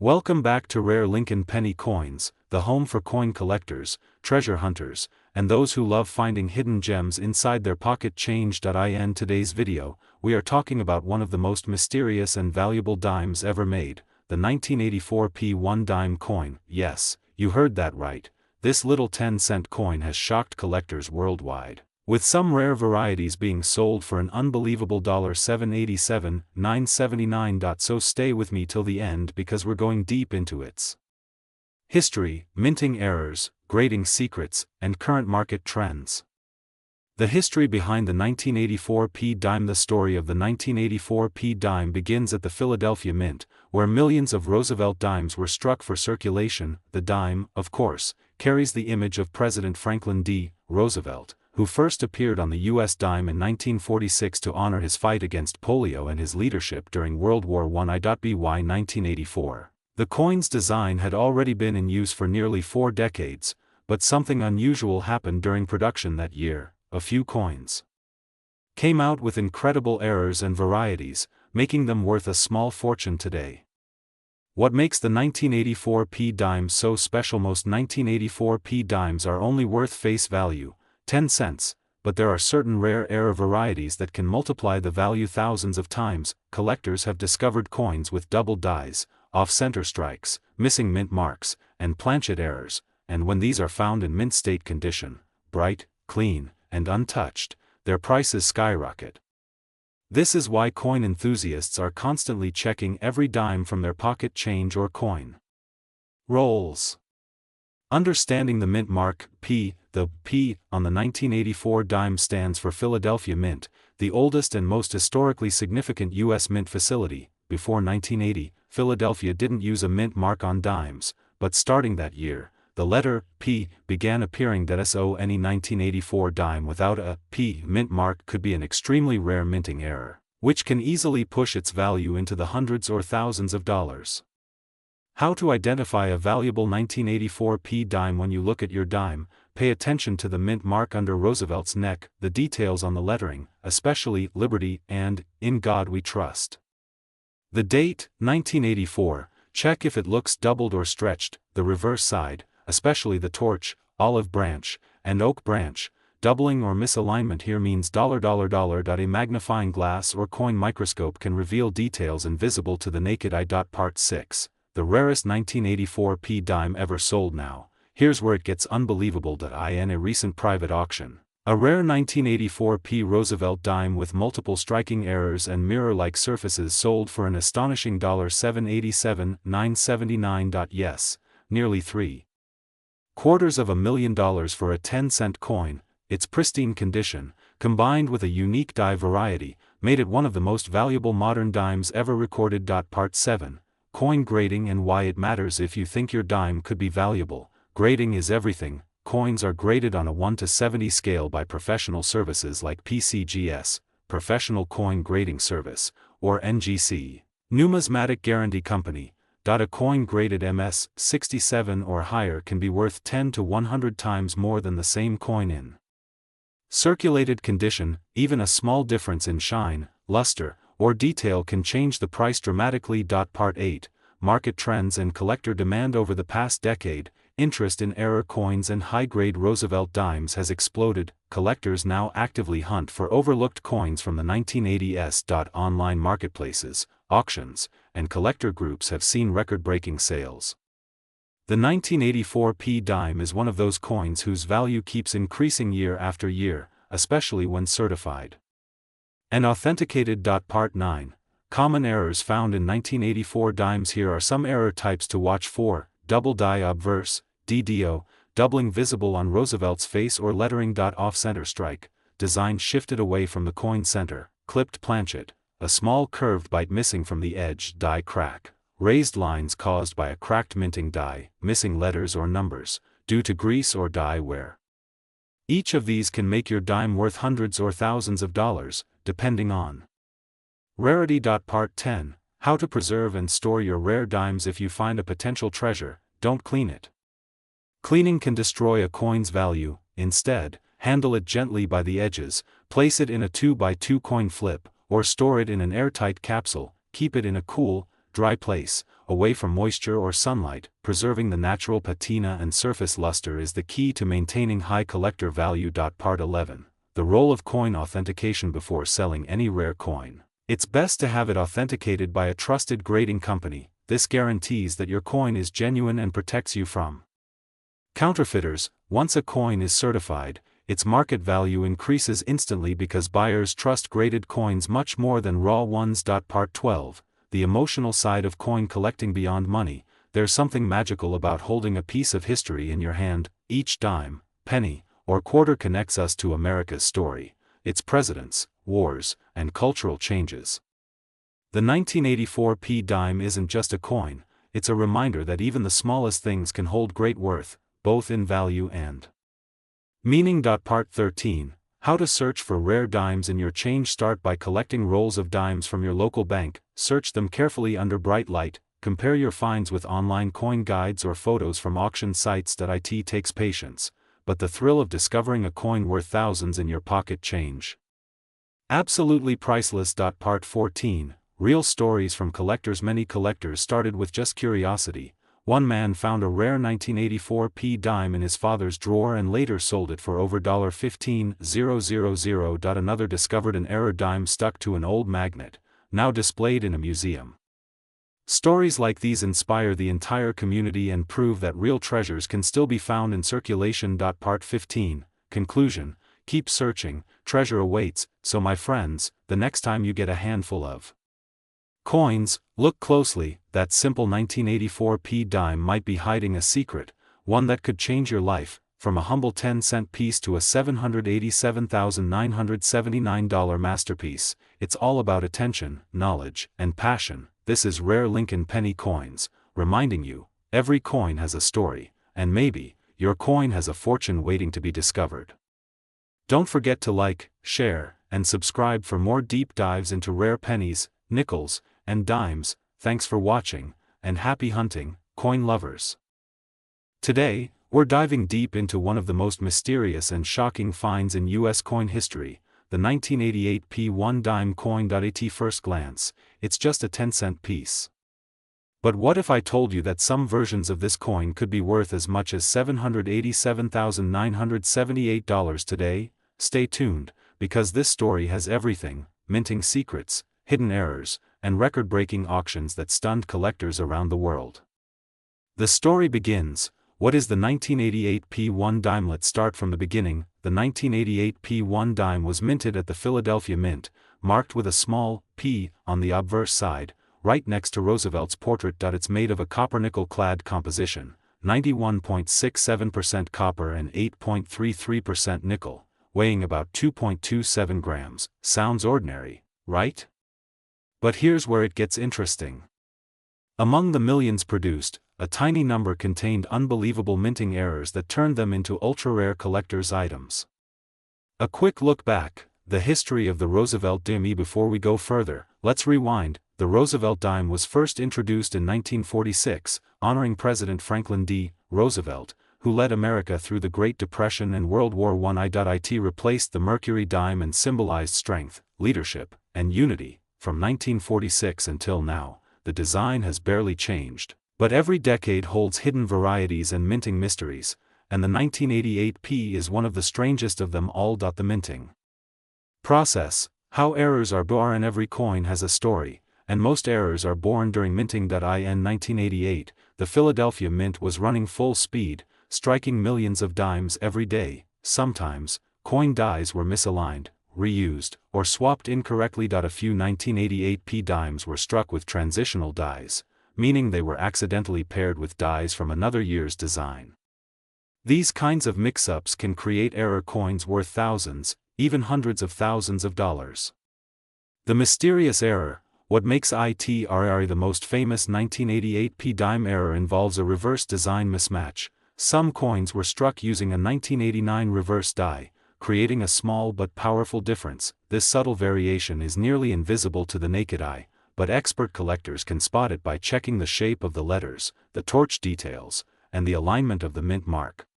Welcome back to Rare Lincoln Penny Coins, the home for coin collectors, treasure hunters, and those who love finding hidden gems inside their pocket change. In today's video, we are talking about one of the most mysterious and valuable dimes ever made, the 1984 P1 dime coin. Yes, you heard that right, this little 10-cent coin has shocked collectors worldwide, with some rare varieties being sold for an unbelievable $787, $979. So stay with me till the end because we're going deep into its history, minting errors, grading secrets, and current market trends. The history behind the 1984 P dime. The story of the 1984 P dime begins at the Philadelphia Mint, where millions of Roosevelt dimes were struck for circulation. The dime, of course, carries the image of President Franklin D. Roosevelt, who first appeared on the U.S. dime in 1946 to honor his fight against polio and his leadership during World War I. By 1984, the coin's design had already been in use for nearly 4 decades, but something unusual happened during production that year. A few coins came out with incredible errors and varieties, making them worth a small fortune today. What makes the 1984 P dime so special? Most 1984 P dimes are only worth face value, 10 cents, but there are certain rare error varieties that can multiply the value thousands of times. Collectors have discovered coins with double dies, off-center strikes, missing mint marks, and planchet errors, and when these are found in mint state condition, bright, clean, and untouched, their prices skyrocket. This is why coin enthusiasts are constantly checking every dime from their pocket change or coin rolls. Understanding the mint mark, P. The P on the 1984 dime stands for Philadelphia Mint, the oldest and most historically significant U.S. mint facility. Before 1980, Philadelphia didn't use a mint mark on dimes, but starting that year, the letter P began appearing. So any 1984 dime without a P mint mark could be an extremely rare minting error, which can easily push its value into the hundreds or thousands of dollars. How to identify a valuable 1984 P dime? When you look at your dime, pay attention to the mint mark under Roosevelt's neck, the details on the lettering, especially Liberty and In God We Trust. The date, 1984, check if it looks doubled or stretched, the reverse side, especially the torch, olive branch, and oak branch, doubling or misalignment here means $. A magnifying glass or coin microscope can reveal details invisible to the naked eye. Part 6, the rarest 1984 P dime ever sold. Now, here's where it gets unbelievable. In a recent private auction, a rare 1984 P Roosevelt dime with multiple striking errors and mirror-like surfaces sold for an astonishing $787, $979. Yes, nearly $750,000 for a 10-cent coin. Its pristine condition, combined with a unique die variety, made it one of the most valuable modern dimes ever recorded. Part 7, coin grading and why it matters. If you think your dime could be valuable, grading is everything. Coins are graded on a 1 to 70 scale by professional services like PCGS, Professional Coin Grading Service, or NGC, Numismatic Guarantee Company. A coin graded MS 67 or higher can be worth 10 to 100 times more than the same coin in circulated condition. Even a small difference in shine, luster, or detail can change the price dramatically. Part 8, market trends and collector demand. Over the past decade, interest in error coins and high-grade Roosevelt dimes has exploded. Collectors now actively hunt for overlooked coins from the 1980s. Online marketplaces, auctions, and collector groups have seen record-breaking sales. The 1984 P dime is one of those coins whose value keeps increasing year after year, especially when certified and authenticated. Part 9, common errors found in 1984 dimes. Here are some error types to watch for: double die obverse, DDO, doubling visible on Roosevelt's face or lettering. Off-center strike, design shifted away from the coin center, clipped planchet, a small curved bite missing from the edge. Die crack, raised lines caused by a cracked minting die, missing letters or numbers, due to grease or die wear. Each of these can make your dime worth hundreds or thousands of dollars, depending on rarity. Part 10, how to preserve and store your rare dimes. If you find a potential treasure, don't clean it. Cleaning can destroy a coin's value. Instead, handle it gently by the edges, place it in a 2x2 coin flip, or store it in an airtight capsule. Keep it in a cool, dry place, away from moisture or sunlight. Preserving the natural patina and surface luster is the key to maintaining high collector value. Part 11. The role of coin authentication before selling any rare coin. It's best to have it authenticated by a trusted grading company. This guarantees that your coin is genuine and protects you from counterfeiters. Once a coin is certified, its market value increases instantly because buyers trust graded coins much more than raw ones. Part 12. The emotional side of coin collecting beyond money. There's something magical about holding a piece of history in your hand. Each dime, penny, or quarter connects us to America's story, its presidents, wars, and cultural changes. The 1984 P dime isn't just a coin, it's a reminder that even the smallest things can hold great worth, both in value and meaning. Part 13. How to search for rare dimes in your change. Start by collecting rolls of dimes from your local bank. Search them carefully under bright light. Compare your finds with online coin guides or photos from auction sites. It takes patience, but the thrill of discovering a coin worth thousands in your pocket change absolutely priceless. Part 14. Real stories from collectors. Many collectors started with just curiosity. One man found a rare 1984 P dime in his father's drawer and later sold it for over $15,000. Another discovered an error dime stuck to an old magnet, now displayed in a museum. Stories like these inspire the entire community and prove that real treasures can still be found in circulation. Part 15. Conclusion. Keep searching, treasure awaits. So my friends, the next time you get a handful of coins, look closely. That simple 1984 P dime might be hiding a secret, one that could change your life, from a humble 10-cent piece to a $787,979 masterpiece. It's all about attention, knowledge, and passion. This is Rare Lincoln Penny Coins, reminding you, every coin has a story, and maybe, your coin has a fortune waiting to be discovered. Don't forget to like, share, and subscribe for more deep dives into rare pennies, nickels, and dimes. Thanks for watching, and happy hunting, coin lovers. Today, we're diving deep into one of the most mysterious and shocking finds in U.S. coin history, the 1988 P1 dime coin. At first glance, it's just a 10-cent piece. But what if I told you that some versions of this coin could be worth as much as $787,978 today? Stay tuned, because this story has everything: minting secrets, hidden errors, and record-breaking auctions that stunned collectors around the world. The story begins. What is the 1988 P1 dime? Let's start from the beginning. The 1988 P1 dime was minted at the Philadelphia Mint, marked with a small P on the obverse side, right next to Roosevelt's portrait. It's made of a copper-nickel-clad composition, 91.67% copper and 8.33% nickel, weighing about 2.27 grams. Sounds ordinary, right? But here's where it gets interesting. Among the millions produced, a tiny number contained unbelievable minting errors that turned them into ultra-rare collector's items. A quick look back, the history of the Roosevelt Dime. Before we go further, let's rewind. The Roosevelt Dime was first introduced in 1946, honoring President Franklin D. Roosevelt, who led America through the Great Depression and World War I. It replaced the Mercury dime and symbolized strength, leadership, and unity. From 1946 until now, the design has barely changed, but every decade holds hidden varieties and minting mysteries, and the 1988 P is one of the strangest of them all. The minting process. How errors are born. Every coin has a story, and most errors are born during minting. In 1988, the Philadelphia Mint was running full speed, striking millions of dimes every day. Sometimes, coin dies were misaligned, reused, or swapped incorrectly. A few 1988 P dimes were struck with transitional dies, meaning they were accidentally paired with dies from another year's design. These kinds of mix-ups can create error coins worth thousands, even hundreds of thousands of dollars. The mysterious error. What makes it the most famous 1988 P dime error involves a reverse design mismatch. Some coins were struck using a 1989 reverse die, creating a small but powerful difference. This subtle variation is nearly invisible to the naked eye, but expert collectors can spot it by checking the shape of the letters, the torch details, and the alignment of the mint mark.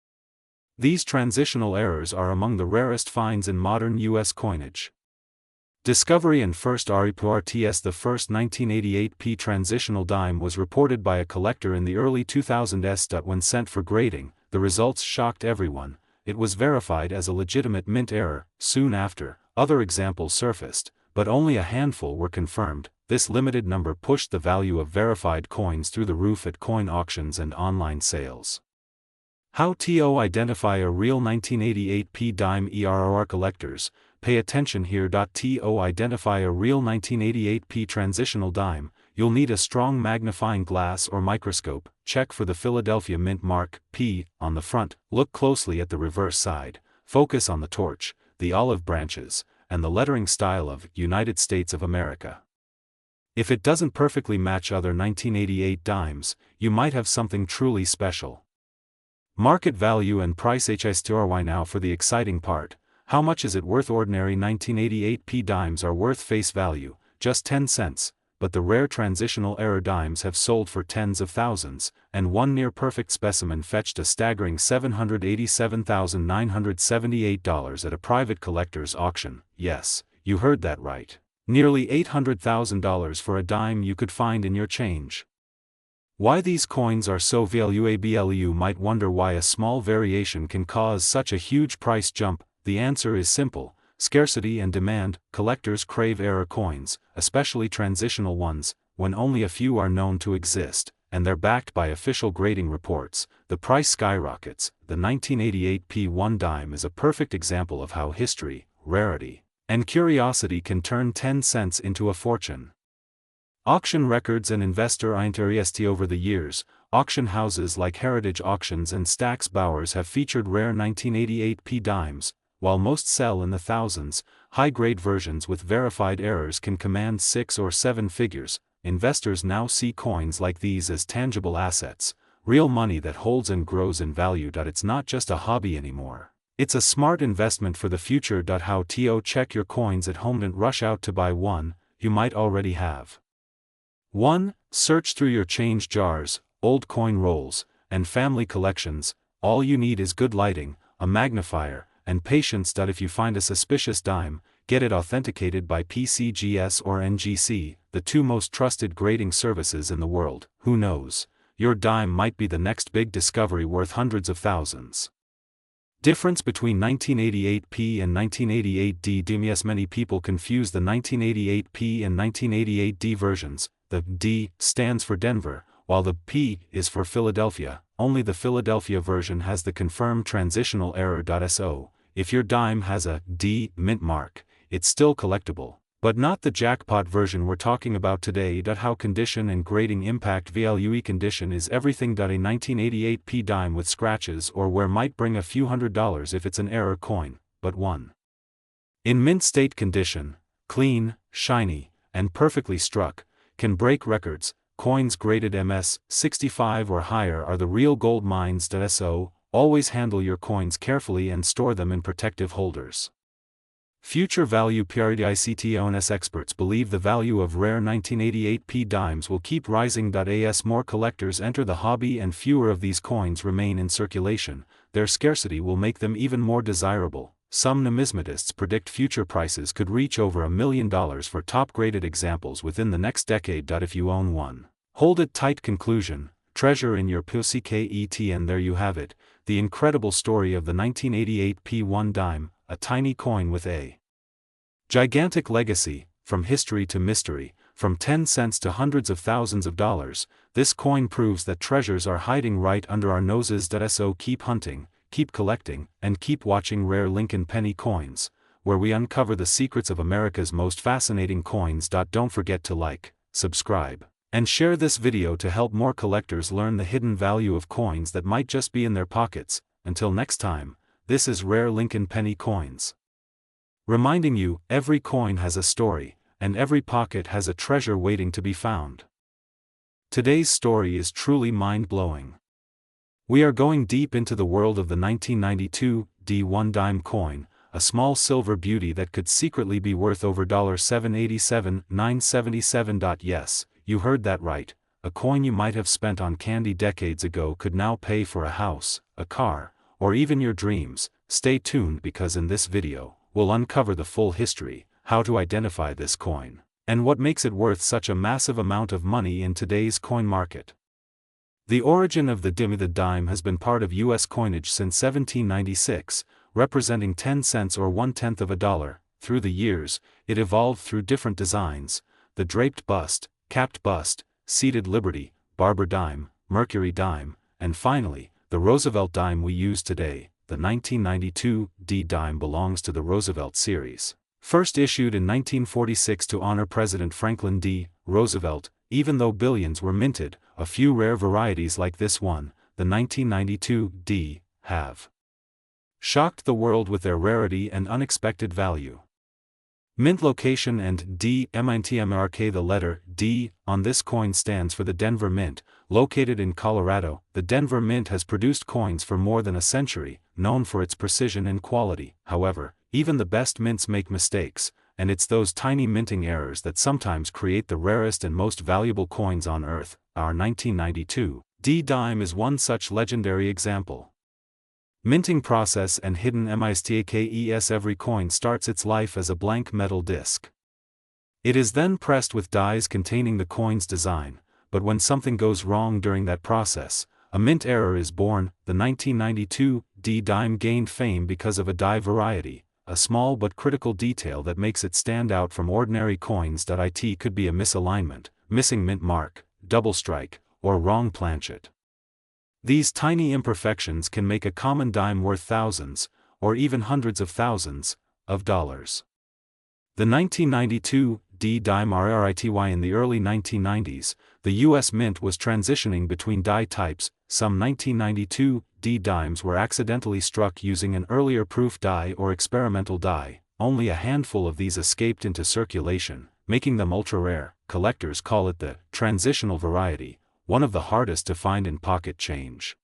These transitional errors are among the rarest finds in modern U.S. coinage. Discovery and first REPRTS. The first 1988 P transitional dime was reported by a collector in the early 2000s. When sent for grading, the results shocked everyone. It was verified as a legitimate mint error. Soon after, other examples surfaced, but only a handful were confirmed. This limited number pushed the value of verified coins through the roof at coin auctions and online sales. How to identify a real 1988 P dime. ERR collectors, pay attention here. To identify a real 1988 P transitional dime, you'll need a strong magnifying glass or microscope. Check for the Philadelphia mint mark, P, on the front. Look closely at the reverse side. Focus on the torch, the olive branches, and the lettering style of United States of America. If it doesn't perfectly match other 1988 dimes, you might have something truly special. Market value and price. HISTRY. Now for the exciting part. How much is it worth? Ordinary 1988 P dimes are worth face value, just 10 cents, but the rare transitional error dimes have sold for tens of thousands, and one near-perfect specimen fetched a staggering $787,978 at a private collector's auction. Yes, you heard that right. Nearly $800,000 for a dime you could find in your change. Why these coins are so valuable? You might wonder why a small variation can cause such a huge price jump. The answer is simple: scarcity and demand. Collectors crave error coins, especially transitional ones, when only a few are known to exist, and they're backed by official grading reports. The price skyrockets. The 1988 P1 dime is a perfect example of how history, rarity, and curiosity can turn 10 cents into a fortune. Auction records and investor interest. Over the years, auction houses like Heritage Auctions and Stack's Bowers have featured rare 1988 P dimes. While most sell in the thousands, high-grade versions with verified errors can command 6 or 7 figures. Investors now see coins like these as tangible assets, real money that holds and grows in value. It's not just a hobby anymore. It's a smart investment for the future. How to check your coins at home? Don't rush out to buy one you might already have. 1. Search through your change jars, old coin rolls, and family collections. All you need is good lighting, a magnifier, and patience. If you find a suspicious dime, get it authenticated by PCGS or NGC, the two most trusted grading services in the world. Who knows? Your dime might be the next big discovery worth hundreds of thousands. Difference between 1988 P and 1988 D dimes. Many people confuse the 1988 P and 1988 D versions. The D stands for Denver, while the P is for Philadelphia. Only the Philadelphia version has the confirmed transitional error. So, if your dime has a D mint mark, it's still collectible, but not the jackpot version we're talking about today. How condition and grading impact value. Condition is everything. A 1988 P dime with scratches or wear might bring a few $100s if it's an error coin, but one in mint state condition, clean, shiny, and perfectly struck, can break records. Coins graded MS 65 or higher are the real gold mines. So, always handle your coins carefully and store them in protective holders. Future value. PRDICTONS experts believe the value of rare 1988 P dimes will keep rising. As more collectors enter the hobby and fewer of these coins remain in circulation, their scarcity will make them even more desirable. Some numismatists predict future prices could reach over $1 million for top-graded examples within the next decade. If you own one, hold it tight. Conclusion: treasure in your pocket. And there you have it, the incredible story of the 1988 P1 dime, a tiny coin with a gigantic legacy. From history to mystery, from 10 cents to hundreds of thousands of dollars, this coin proves that treasures are hiding right under our noses. So keep hunting, keep collecting, and keep watching Rare Lincoln Penny Coins, where we uncover the secrets of America's most fascinating coins. Don't forget to like, subscribe, and share this video to help more collectors learn the hidden value of coins that might just be in their pockets. Until next time, this is Rare Lincoln Penny Coins, reminding you, every coin has a story, and every pocket has a treasure waiting to be found. Today's story is truly mind-blowing. We are going deep into the world of the 1992 D1 dime coin, a small silver beauty that could secretly be worth over $787,977. Yes, you heard that right, a coin you might have spent on candy decades ago could now pay for a house, a car, or even your dreams. Stay tuned because in this video, we'll uncover the full history, how to identify this coin, and what makes it worth such a massive amount of money in today's coin market. The origin of the dime has been part of U.S. coinage since 1796, representing 10 cents or 1/10 of a dollar. Through the years, it evolved through different designs: the draped bust, capped bust, seated liberty, barber dime, Mercury dime, and finally, the Roosevelt dime we use today. The 1992 dime belongs to the Roosevelt series, first issued in 1946 to honor President Franklin D. Roosevelt. Even though billions were minted, a few rare varieties like this one, the 1992 have shocked the world with their rarity and unexpected value. Mint location and DMINTMRK. The letter D on this coin stands for the Denver Mint, located in Colorado. The Denver Mint has produced coins for more than a century, known for its precision and quality. However, even the best mints make mistakes, and it's those tiny minting errors that sometimes create the rarest and most valuable coins on Earth. Our 1992 dime is one such legendary example. Minting process and hidden mistakes. Every coin starts its life as a blank metal disc. It is then pressed with dies containing the coin's design, but when something goes wrong during that process, a mint error is born. The 1992 dime gained fame because of a die variety, a small but critical detail that makes it stand out from ordinary coins. It could be a misalignment, missing mint mark, double strike, or wrong planchet. These tiny imperfections can make a common dime worth thousands, or even hundreds of thousands, of dollars. The 1992 dime RRITY. In the early 1990s, the U.S. Mint was transitioning between die types. Some 1992 dimes were accidentally struck using an earlier proof die or experimental die. Only a handful of these escaped into circulation, making them ultra-rare. Collectors call it the transitional variety, one of the hardest to find in pocket change.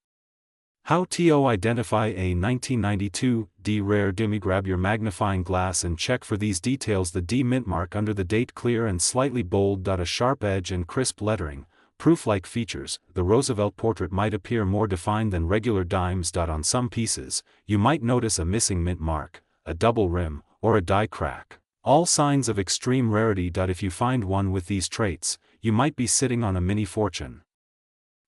How to identify a 1992 rare dime? Grab your magnifying glass and check for these details: the D mint mark under the date, clear and slightly bold. A sharp edge and crisp lettering, proof-like features. The Roosevelt portrait might appear more defined than regular dimes. On some pieces, you might notice a missing mint mark, a double rim, or a die crack. All signs of extreme rarity. If you find one with these traits, you might be sitting on a mini fortune.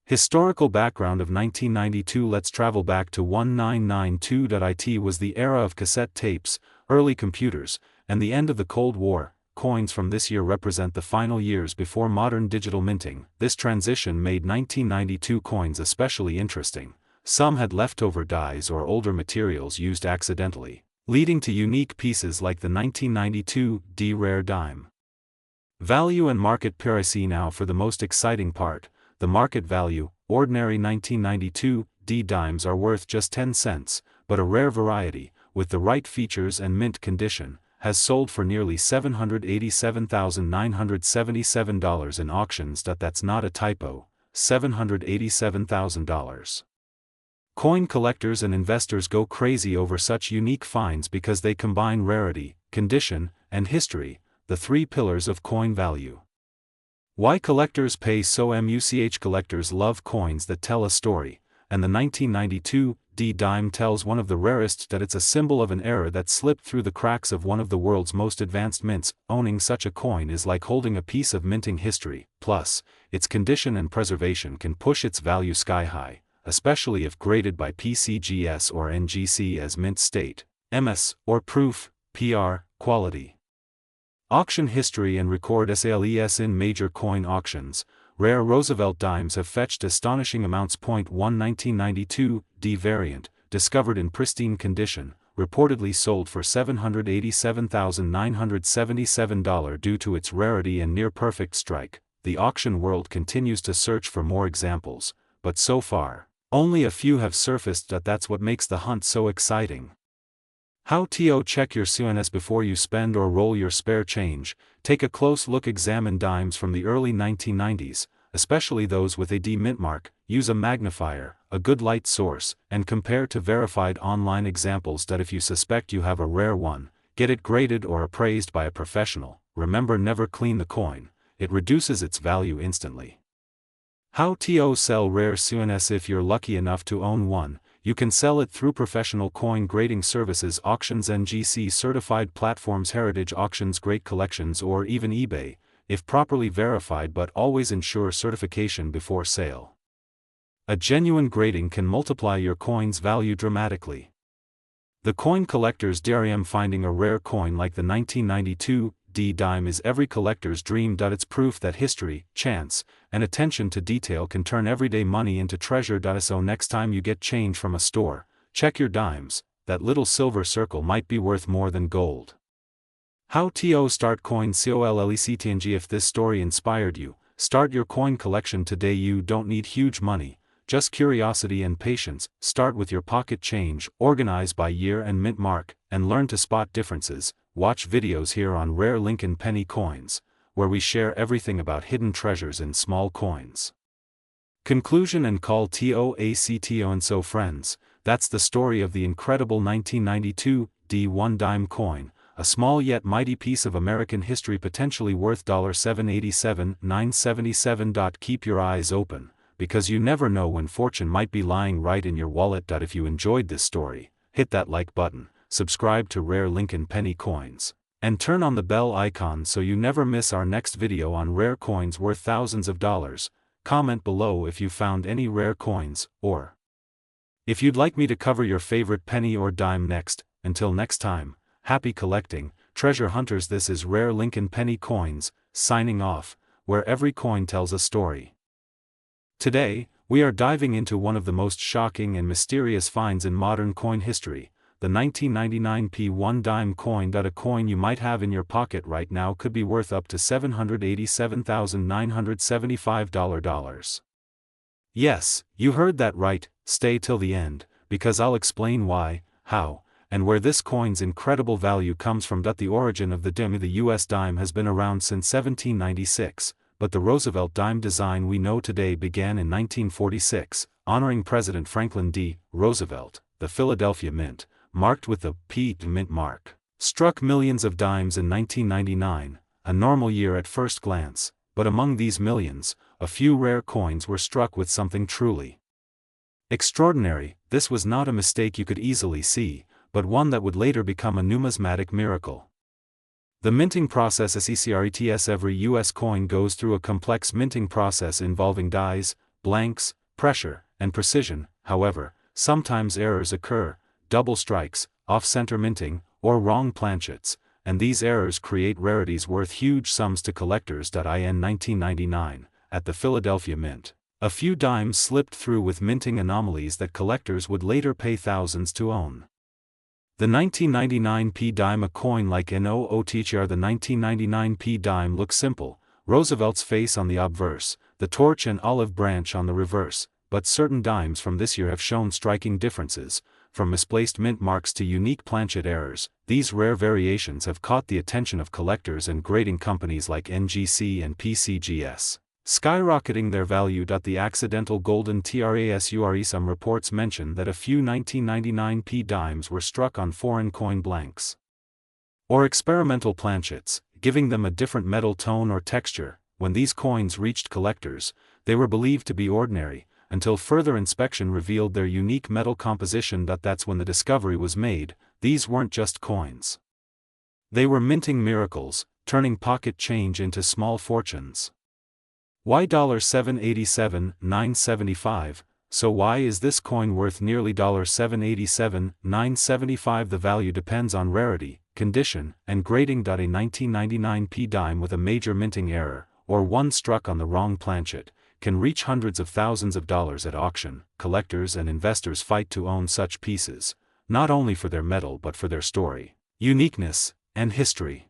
Historical background of 1992. Let's travel back to 1992. It was the era of cassette tapes, early computers, and the end of the Cold War. Coins from this year represent the final years before modern digital minting. This transition made 1992 coins especially interesting. Some had leftover dies or older materials used accidentally, leading to unique pieces like the 1992 rare dime. Value and market parity. Now for the most exciting part, the market value. Ordinary 1992 dimes are worth just 10 cents, but a rare variety, with the right features and mint condition, has sold for nearly $787,977 in auctions. That's not a typo, $787,000. Coin collectors and investors go crazy over such unique finds because they combine rarity, condition, and history, the three pillars of coin value. Why collectors pay so much? Collectors love coins that tell a story, and the 1992 dime tells one of the rarest. It's a symbol of an era that slipped through the cracks of one of the world's most advanced mints. Owning such a coin is like holding a piece of minting history. Plus, its condition and preservation can push its value sky high, especially if graded by PCGS or NGC as mint state, MS, or proof, PR, quality. Auction history and record sales in major coin auctions. Rare Roosevelt dimes have fetched astonishing amounts. 1992 variant, discovered in pristine condition, reportedly sold for $787,977 due to its rarity and near-perfect strike. The auction world continues to search for more examples, but so far, only a few have surfaced. That's what makes the hunt so exciting. How to check your CNS before you spend or roll your spare change. Take a close look. Examine dimes from the early 1990s, especially those with a D mint mark. Use a magnifier, a good light source, and compare to verified online examples. If you suspect you have a rare one, get it graded or appraised by a professional. Remember, never clean the coin, it reduces its value instantly. How to sell rare CNS. If you're lucky enough to own one, You can sell it through professional coin grading services, auctions, NGC certified platforms, heritage auctions, great collections, or even eBay, if properly verified, but always ensure certification before sale. A genuine grading can multiply your coin's value dramatically. The coin collector's dream. Finding a rare coin like the 1992 dime is every collector's dream. It's proof that history, chance, and attention to detail can turn everyday money into treasure. So next time you get change from a store, check your dimes. That little silver circle might be worth more than gold. How to start coin collecting. If this story inspired you, start your coin collection today. You don't need huge money, just curiosity and patience. Start with your pocket change, organize by year and mint mark, and learn to spot differences. Watch videos here on Rare Lincoln Penny Coins, where we share everything about hidden treasures in small coins. Conclusion and call to action. And so friends, that's the story of the incredible 1992 D1 dime coin, a small yet mighty piece of American history potentially worth $787,977. Keep your eyes open, because you never know when fortune might be lying right in your wallet. If you enjoyed this story, hit that like button, subscribe to Rare Lincoln Penny Coins, and turn on the bell icon so you never miss our next video on rare coins worth thousands of dollars. Comment below if you found any rare coins, or if you'd like me to cover your favorite penny or dime next. Until next time, happy collecting, treasure hunters. This is Rare Lincoln Penny Coins, signing off, where every coin tells a story. Today, we are diving into one of the most shocking and mysterious finds in modern coin history, the 1999 P1 dime coin. A coin you might have in your pocket right now could be worth up to $787,975. Yes, you heard that right. Stay till the end, because I'll explain why, how, and where this coin's incredible value comes from. The origin of the dime. The US dime has been around since 1796. But the Roosevelt dime design we know today began in 1946, honoring President Franklin D. Roosevelt. The Philadelphia Mint, marked with the P mint mark, struck millions of dimes in 1999, a normal year at first glance, but among these millions, a few rare coins were struck with something truly extraordinary. This was not a mistake you could easily see, but one that would later become a numismatic miracle. The minting process SECRETS. Every U.S. coin goes through a complex minting process involving dyes, blanks, pressure, and precision. However, sometimes errors occur, double strikes, off-center minting, or wrong planchets, and these errors create rarities worth huge sums to collectors. In 1999, at the Philadelphia Mint, a few dimes slipped through with minting anomalies that collectors would later pay thousands to own. The 1999 P dime, a coin like NOOTHR. The 1999 P dime looks simple, Roosevelt's face on the obverse, the torch and olive branch on the reverse, but certain dimes from this year have shown striking differences, from misplaced mint marks to unique planchet errors. These rare variations have caught the attention of collectors and grading companies like NGC and PCGS, skyrocketing their value. The accidental golden trasure. Some reports mention that a few 1999 P dimes were struck on foreign coin blanks or experimental planchets, giving them a different metal tone or texture. When these coins reached collectors, they were believed to be ordinary, until further inspection revealed their unique metal composition. That's when the discovery was made: these weren't just coins. They were minting miracles, turning pocket change into small fortunes. Why $787,975? So why is this coin worth nearly $787,975? The value depends on rarity, condition, and grading. A 1999 P dime with a major minting error, or one struck on the wrong planchet, can reach hundreds of thousands of dollars at auction. Collectors and investors fight to own such pieces, not only for their metal but for their story, uniqueness, and history.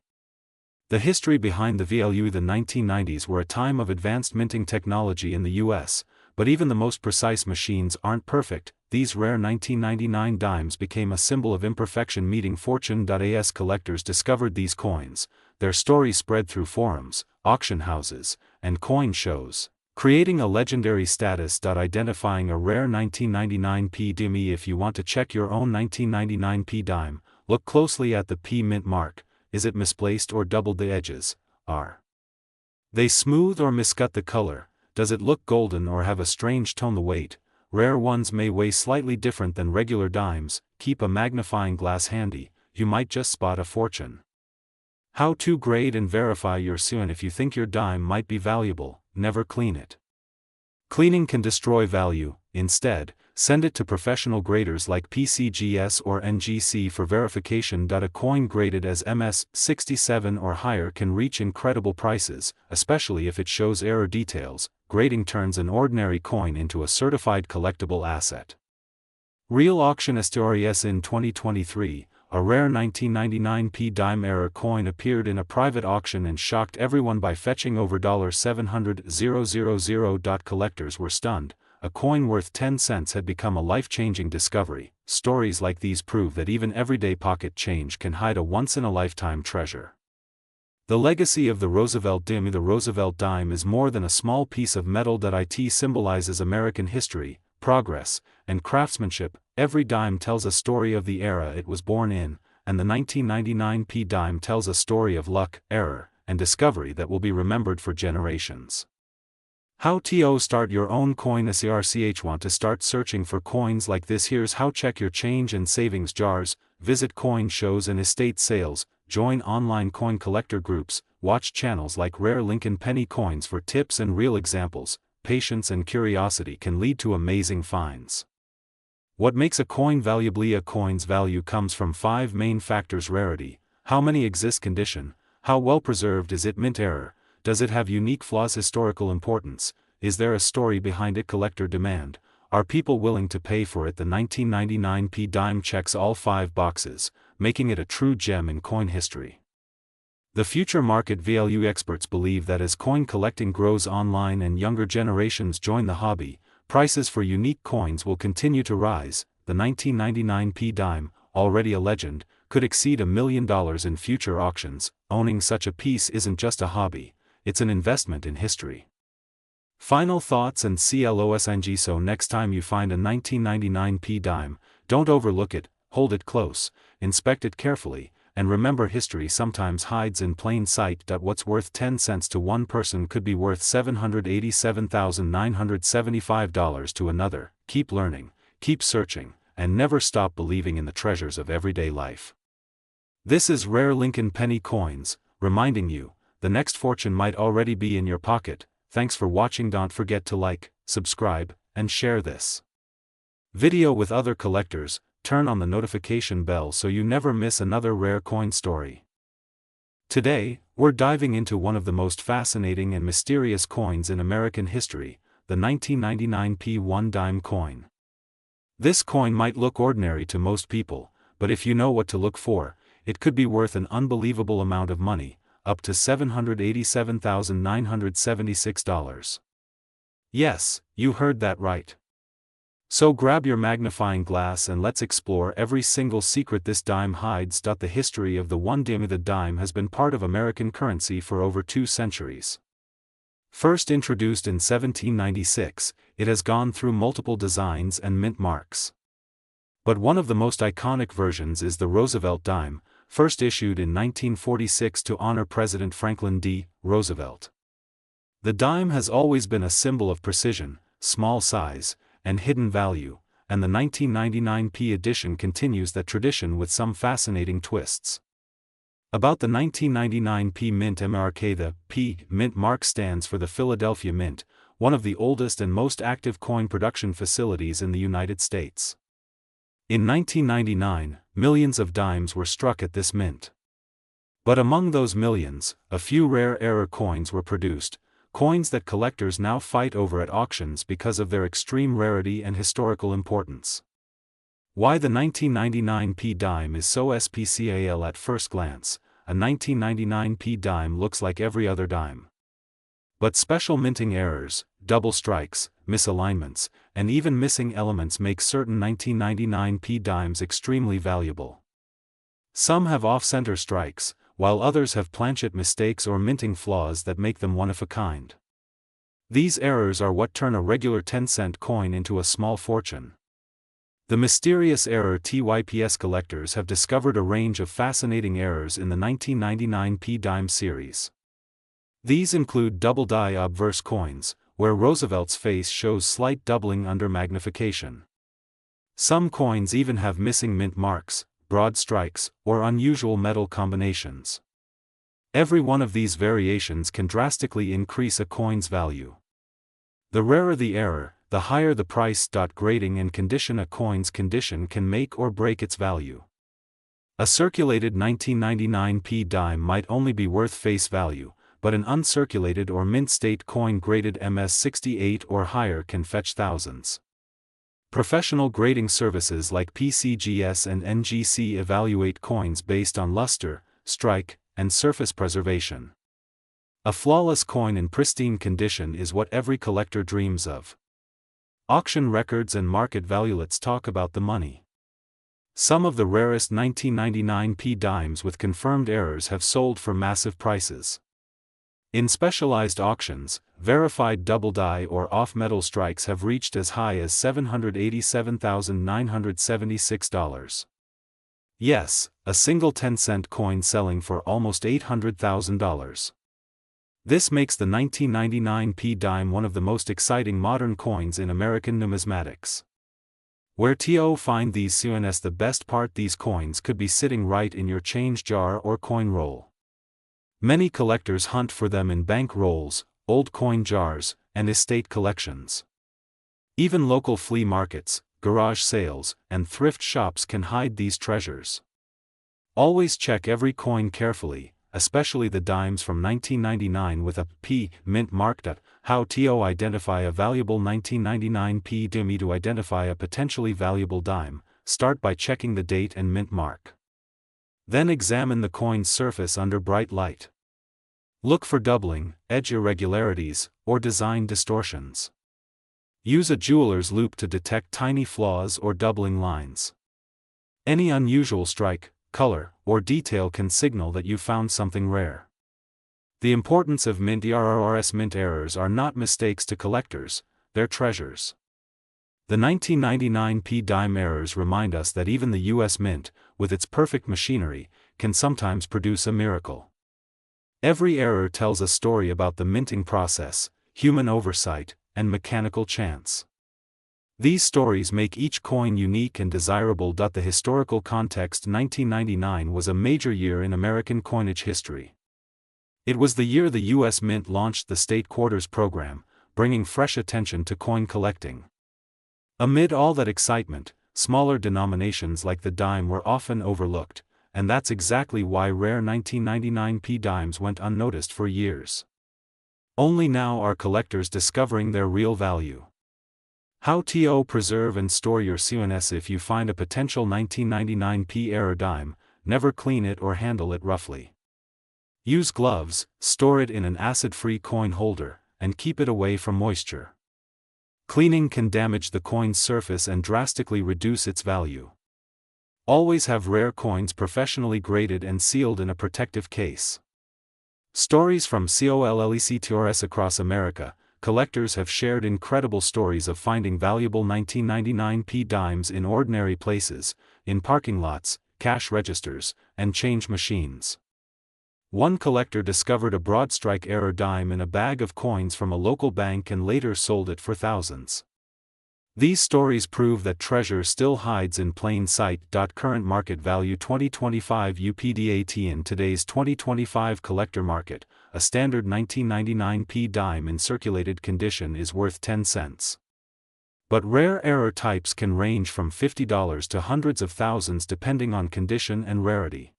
The history behind the value. The 1990s were a time of advanced minting technology in the US, but even the most precise machines aren't perfect. These rare 1999 dimes became a symbol of imperfection meeting fortune. As collectors discovered these coins, their story spread through forums, auction houses, and coin shows, creating a legendary status. Identifying a rare 1999 P dime. If you want to check your own 1999 P dime, look closely at the P mint mark. Is it misplaced or doubled? The edges, are they smooth or miscut? The color, does it look golden or have a strange tone? The weight, Rare ones may weigh slightly different than regular dimes. Keep a magnifying glass handy, you might just spot a fortune. How to grade and verify your coin. If you think your dime might be valuable, never clean it. Cleaning can destroy value. Instead, send it to professional graders like PCGS or NGC for verification. A coin graded as MS67 or higher can reach incredible prices, especially if it shows error details. Grading turns an ordinary coin into a certified collectible asset. Real auction stories. In 2023, a rare 1999 dime error coin appeared in a private auction and shocked everyone by fetching over $700,000. Collectors were stunned. A coin worth 10 cents had become a life-changing discovery. Stories like these prove that even everyday pocket change can hide a once-in-a-lifetime treasure. The legacy of the Roosevelt Dime. The Roosevelt Dime is more than a small piece of metal. It symbolizes American history, progress, and craftsmanship. Every dime tells a story of the era it was born in, and the 1999 dime tells a story of luck, error, and discovery that will be remembered for generations. How to start your own coin search. Want to start searching for coins like this? Here's how. Check your change and savings jars, visit coin shows and estate sales, join online coin collector groups, watch channels like Rare Lincoln Penny Coins for tips and real examples. Patience and curiosity can lead to amazing finds. What makes a coin valuable? A coin's value comes from 5 main factors: rarity, how many exist; condition, how well preserved is it; mint error, does it have unique flaws; historical importance, is there a story behind it; collector demand, are people willing to pay for it. The 1999 dime checks all 5 boxes, making it a true gem in coin history. The future market value. Experts believe that as coin collecting grows online and younger generations join the hobby, prices for unique coins will continue to rise. The 1999 dime, already a legend, could exceed $1 million in future auctions. Owning such a piece isn't just a hobby, it's an investment in history. Final thoughts and closing. So next time you find a 1999 dime, don't overlook it, hold it close, inspect it carefully, and remember, history sometimes hides in plain sight. What's worth 10 cents to one person could be worth $787,975 to another. Keep learning, keep searching, and never stop believing in the treasures of everyday life. This is Rare Lincoln Penny Coins, reminding you, the next fortune might already be in your pocket. Thanks for watching. Don't forget to like, subscribe, and share this video with other collectors. Turn on the notification bell so you never miss another rare coin story. Today, we're diving into one of the most fascinating and mysterious coins in American history, the 1999 1 dime coin. This coin might look ordinary to most people, but if you know what to look for, it could be worth an unbelievable amount of money, up to $787,976. Yes, you heard that right. So grab your magnifying glass and let's explore every single secret this dime hides. The history of the 1 dime. The dime has been part of American currency for over 2 centuries. First introduced in 1796, it has gone through multiple designs and mint marks. But one of the most iconic versions is the Roosevelt Dime, first issued in 1946 to honor President Franklin D. Roosevelt. The dime has always been a symbol of precision, small size, and hidden value, and the 1999 edition continues that tradition with some fascinating twists. About the 1999 mint mark. The P mint mark stands for the Philadelphia Mint, one of the oldest and most active coin production facilities in the United States. In 1999, millions of dimes were struck at this mint. But among those millions, a few rare error coins were produced, coins that collectors now fight over at auctions because of their extreme rarity and historical importance. Why the 1999 dime is so special. At first glance, a 1999 dime looks like every other dime. But special minting errors, double strikes, misalignments, and even missing elements make certain 1999 dimes extremely valuable. Some have off-center strikes, while others have planchet mistakes or minting flaws that make them one of a kind. These errors are what turn a regular 10-cent coin into a small fortune. The mysterious error types. Collectors have discovered a range of fascinating errors in the 1999 dime series. These include double die obverse coins, where Roosevelt's face shows slight doubling under magnification. Some coins even have missing mint marks, broad strikes, or unusual metal combinations. Every one of these variations can drastically increase a coin's value. The rarer the error, the higher the price. Grading and condition. A coin's condition can make or break its value. A circulated 1999p dime might only be worth face value, but an uncirculated or mint-state coin graded MS68 or higher can fetch thousands. Professional grading services like PCGS and NGC evaluate coins based on luster, strike, and surface preservation. A flawless coin in pristine condition is what every collector dreams of. Auction records and market value. Let's talk about the money. Some of the rarest 1999p dimes with confirmed errors have sold for massive prices. In specialized auctions, verified double die or off-metal strikes have reached as high as $787,976. Yes, a single 10-cent coin selling for almost $800,000. This makes the 1999p dime one of the most exciting modern coins in American numismatics. Where to find these coins? The best part, these coins could be sitting right in your change jar or coin roll. Many collectors hunt for them in bank rolls, old coin jars, and estate collections. Even local flea markets, garage sales, and thrift shops can hide these treasures. Always check every coin carefully, especially the dimes from 1999 with a P mint mark. How to identify a valuable 1999p dime? To identify a potentially valuable dime, start by checking the date and mint mark. Then examine the coin's surface under bright light. Look for doubling, edge irregularities, or design distortions. Use a jeweler's loupe to detect tiny flaws or doubling lines. Any unusual strike, color, or detail can signal that you found something rare. The importance of mint errors. Mint errors are not mistakes to collectors, they're treasures. The 1999p dime errors remind us that even the US Mint, with its perfect machinery, can sometimes produce a miracle. Every error tells a story about the minting process, human oversight, and mechanical chance. These stories make each coin unique and desirable. The historical context: 1999 was a major year in American coinage history. It was the year the US Mint launched the State Quarters program, bringing fresh attention to coin collecting. Amid all that excitement, smaller denominations like the dime were often overlooked, and that's exactly why rare 1999p dimes went unnoticed for years. Only now are collectors discovering their real value. How to preserve and store your coins. If you find a potential 1999p error dime, never clean it or handle it roughly. Use gloves, store it in an acid-free coin holder, and keep it away from moisture. Cleaning can damage the coin's surface and drastically reduce its value. Always have rare coins professionally graded and sealed in a protective case. Stories from collectors across America. Collectors have shared incredible stories of finding valuable 1999p dimes in ordinary places, in parking lots, cash registers, and change machines. One collector discovered a broad strike error dime in a bag of coins from a local bank and later sold it for thousands. These stories prove that treasure still hides in plain sight. Current market value: 2025 UPDAT. In today's 2025 collector market, a standard 1999p dime in circulated condition is worth 10 cents. But rare error types can range from $50 to hundreds of thousands depending on condition and rarity.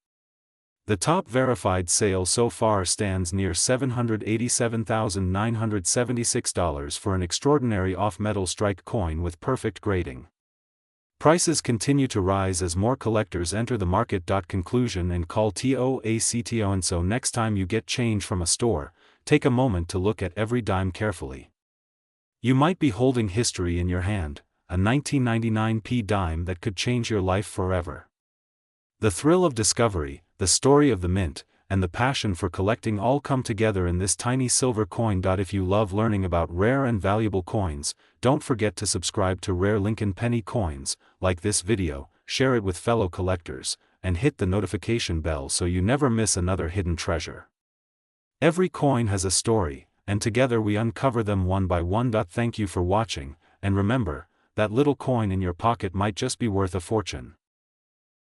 The top verified sale so far stands near $787,976 for an extraordinary off-metal strike coin with perfect grading. Prices continue to rise as more collectors enter the market. Conclusion and call to action. And so next time you get change from a store, take a moment to look at every dime carefully. You might be holding history in your hand, a 1999p dime that could change your life forever. The thrill of discovery, the story of the mint, and the passion for collecting all come together in this tiny silver coin. If you love learning about rare and valuable coins, don't forget to subscribe to Rare Lincoln Penny Coins, like this video, share it with fellow collectors, and hit the notification bell so you never miss another hidden treasure. Every coin has a story, and together we uncover them one by one. Thank you for watching, and remember, that little coin in your pocket might just be worth a fortune.